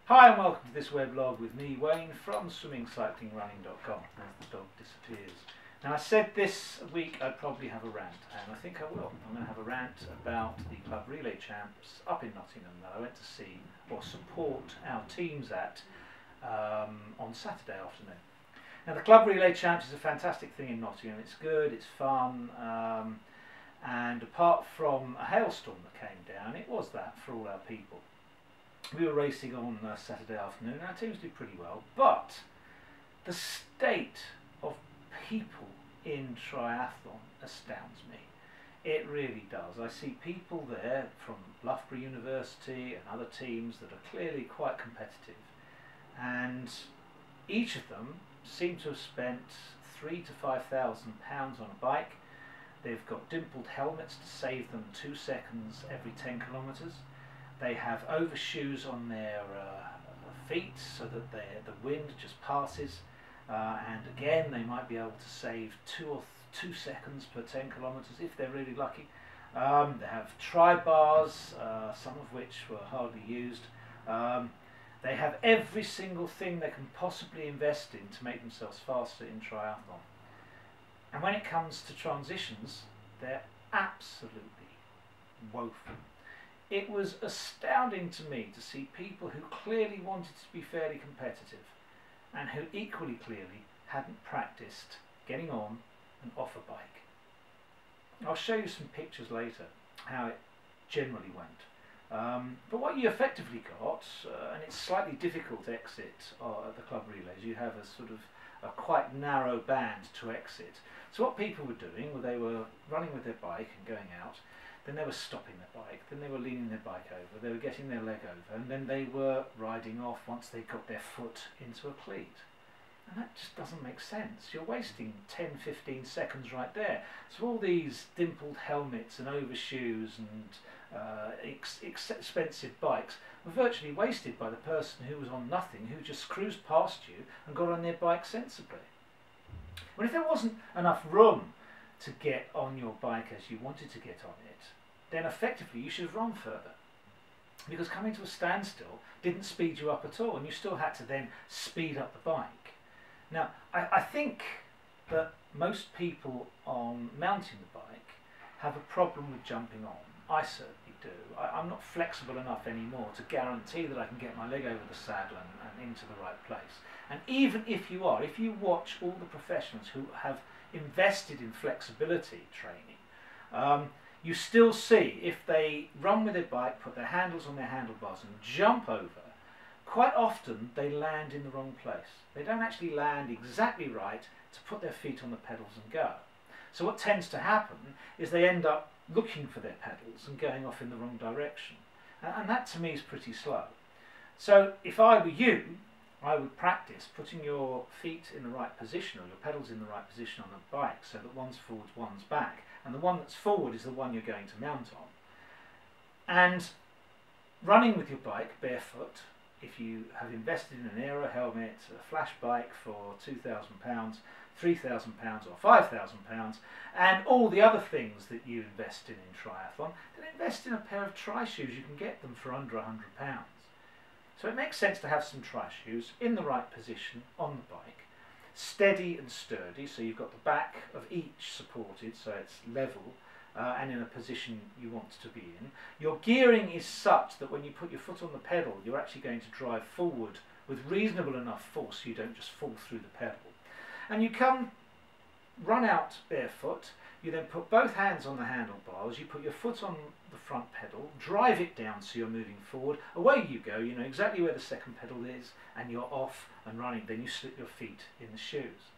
Hi and welcome to this weblog with me, Wayne, from swimmingcyclingrunning.com, as the dog disappears. Now, I said this week I'd probably have a rant, and I think I will. I'm going to have a rant about the Club Relay Champs up in Nottingham that I went to see or support our teams at on Saturday afternoon. Now, the Club Relay Champs is a fantastic thing in Nottingham. It's good, it's fun, and apart from a hailstorm that came down, it was that for all our people. We were racing on Saturday afternoon, and our teams did pretty well, but the state of people in triathlon astounds me. It really does. I see people there from Loughborough University and other teams that are clearly quite competitive, and each of them seem to have spent £3,000 to £5,000 on a bike. They've got dimpled helmets to save them 2 seconds every 10 kilometres. They have overshoes on their feet so that the wind just passes, and again they might be able to save 2 seconds per 10 kilometres if they're really lucky. They have tri-bars, some of which were hardly used. They have every single thing they can possibly invest in to make themselves faster in triathlon. And when it comes to transitions, they're absolutely woeful. It was astounding to me to see people who clearly wanted to be fairly competitive and who equally clearly hadn't practiced getting on and off a bike. I'll show you some pictures later how it generally went. But what you effectively got, and it's slightly difficult exit at the club relays, you have a sort of a quite narrow band to exit. So what people were doing, they were running with their bike and going out, then they were stopping their bike, then they were leaning their bike over, they were getting their leg over, and then they were riding off once they got their foot into a cleat. And that just doesn't make sense. You're wasting 10-15 seconds right there. So all these dimpled helmets and overshoes and expensive bikes were virtually wasted by the person who was on nothing, who just cruised past you and got on their bike sensibly. Well, if there wasn't enough room to get on your bike as you wanted to get on it, then effectively you should have run further, because coming to a standstill didn't speed you up at all, and you still had to then speed up the bike. Now, I think that most people on mounting the bike have a problem with jumping on. I certainly do. I'm not flexible enough anymore to guarantee that I can get my leg over the saddle and into the right place. And even if you are, if you watch all the professionals who have invested in flexibility training, you still see, if they run with their bike, put their handles on their handlebars and jump over, quite often they land in the wrong place. They don't actually land exactly right to put their feet on the pedals and go. So what tends to happen is they end up looking for their pedals and going off in the wrong direction. And that to me is pretty slow. So if I were you, I would practice putting your feet in the right position, or your pedals in the right position on the bike, so that one's forwards, one's back, and the one that's forward is the one you're going to mount on. And running with your bike barefoot, if you have invested in an aero helmet, a flash bike for £2,000, £3,000 or £5,000, and all the other things that you invest in triathlon, then invest in a pair of tri-shoes. You can get them for under £100. So it makes sense to have some tri-shoes in the right position on the bike, steady and sturdy, so you've got the back of each supported, so it's level and in a position you want to be in. Your gearing is such that when you put your foot on the pedal, you're actually going to drive forward with reasonable enough force so you don't just fall through the pedal. And you run out barefoot. You then put both hands on the handlebars, you put your foot on the front pedal, drive it down so you're moving forward, away you go, you know exactly where the second pedal is, and you're off and running, then you slip your feet in the shoes.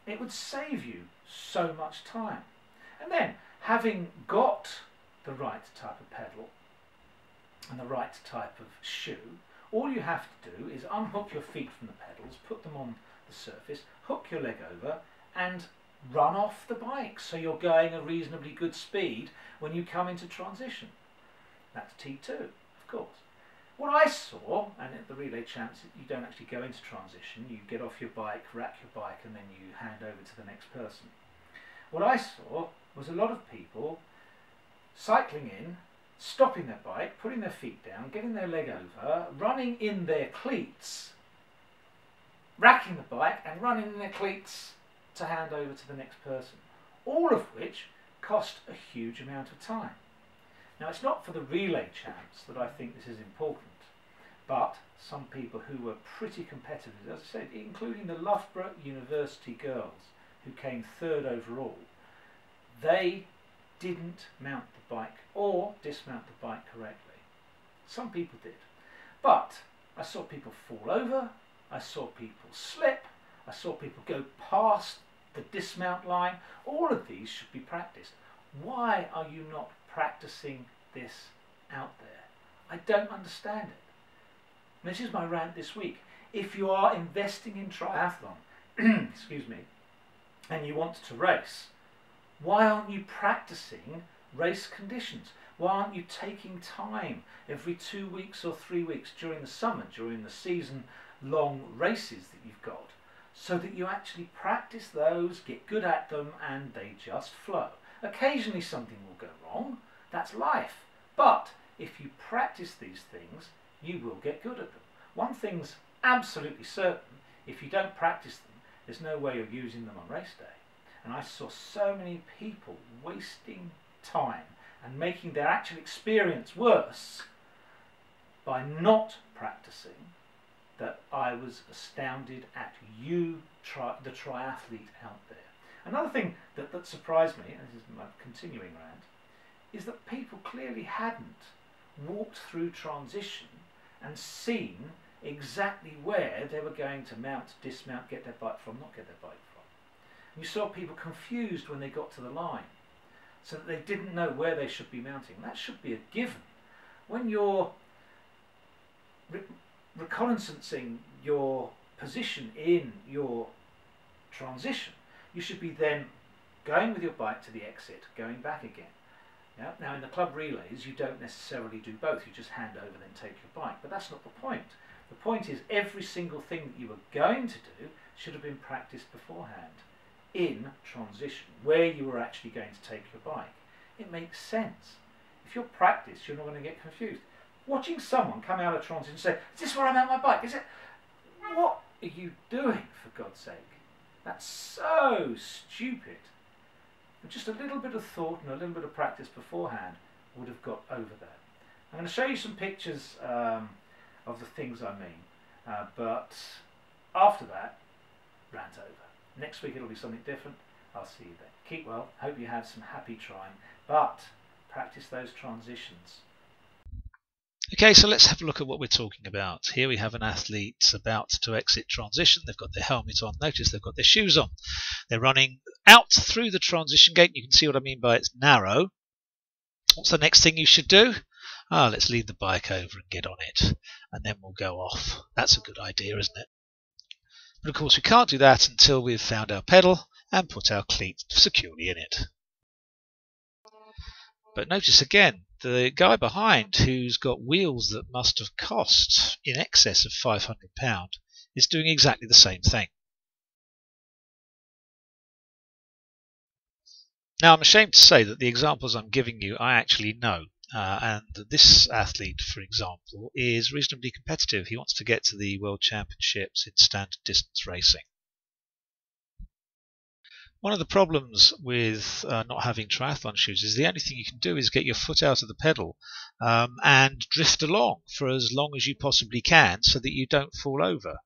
It would save you so much time. And then, having got the right type of pedal and the right type of shoe, all you have to do is unhook your feet from the pedals, put them on the surface, hook your leg over, and run off the bike so you're going a reasonably good speed when you come into transition. That's T2, of course. What I saw, and at the Relay Champs, you don't actually go into transition, you get off your bike, rack your bike, and then you hand over to the next person. What I saw was a lot of people cycling in, stopping their bike, putting their feet down, getting their leg over, running in their cleats, racking the bike and running in their cleats to hand over to the next person, all of which cost a huge amount of time. Now, it's not for the relay champs that I think this is important, but some people who were pretty competitive, as I said, including the Loughborough University girls who came third overall, they didn't mount the bike or dismount the bike correctly. Some people did, but I saw people fall over, I saw people slip, I saw people go past the dismount line. All of these should be practiced. Why are you not practicing this out there? I don't understand it. This is my rant this week. If you are investing in triathlon, excuse me, and you want to race, why aren't you practicing race conditions? Why aren't you taking time every 2 weeks or 3 weeks during the summer, during the season-long races that you've got, so that you actually practice those, get good at them, and they just flow? Occasionally something will go wrong. That's life. But if you practice these things, you will get good at them. One thing's absolutely certain: if you don't practice them, there's no way of using them on race day. And I saw so many people wasting time and making their actual experience worse by not practicing, that I was astounded at you, the triathlete out there. Another thing that surprised me, and this is my continuing rant, is that people clearly hadn't walked through transition and seen exactly where they were going to mount, dismount, get their bike from, not get their bike from. You saw people confused when they got to the line, so that they didn't know where they should be mounting. That should be a given. When you're reconnaissancing your position in your transition, you should be then going with your bike to the exit, going back again. Yeah? Now, in the club relays, you don't necessarily do both. You just hand over, then take your bike. But that's not the point. The point is every single thing that you were going to do should have been practiced beforehand in transition, where you were actually going to take your bike. It makes sense. If you're practiced, you're not going to get confused. Watching someone come out of transition and say, "Is this where I'm at my bike? Is it?" What are you doing, for God's sake? That's so stupid. But just a little bit of thought and a little bit of practice beforehand would have got over that. I'm going to show you some pictures of the things I mean, but after that, rant over. Next week it'll be something different. I'll see you then. Keep well. Hope you have some happy trying, but practice those transitions. Okay, so let's have a look at what we're talking about. Here we have an athlete about to exit transition. They've got their helmet on. Notice they've got their shoes on. They're running out through the transition gate. You can see what I mean by it's narrow. What's the next thing you should do? Let's lead the bike over and get on it, and then we'll go off. That's a good idea, isn't it? But of course we can't do that until we've found our pedal and put our cleat securely in it. But notice again, the guy behind, who's got wheels that must have cost in excess of £500, is doing exactly the same thing. Now, I'm ashamed to say that the examples I'm giving you I actually know, and this athlete, for example, is reasonably competitive. He wants to get to the World Championships in standard distance racing. One of the problems with not having triathlon shoes is the only thing you can do is get your foot out of the pedal and drift along for as long as you possibly can so that you don't fall over.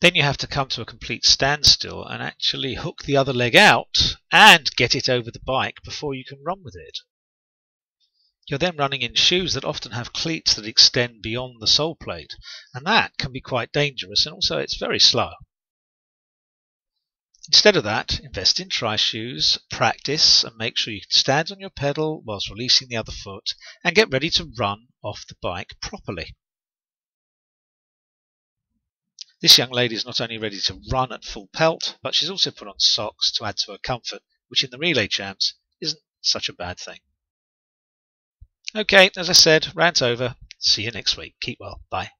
Then you have to come to a complete standstill and actually hook the other leg out and get it over the bike before you can run with it. You're then running in shoes that often have cleats that extend beyond the sole plate, and that can be quite dangerous, and also it's very slow. Instead of that, invest in tri-shoes, practice, and make sure you can stand on your pedal whilst releasing the other foot, and get ready to run off the bike properly. This young lady is not only ready to run at full pelt, but she's also put on socks to add to her comfort, which in the relay champs isn't such a bad thing. Okay, as I said, rant over. See you next week. Keep well. Bye.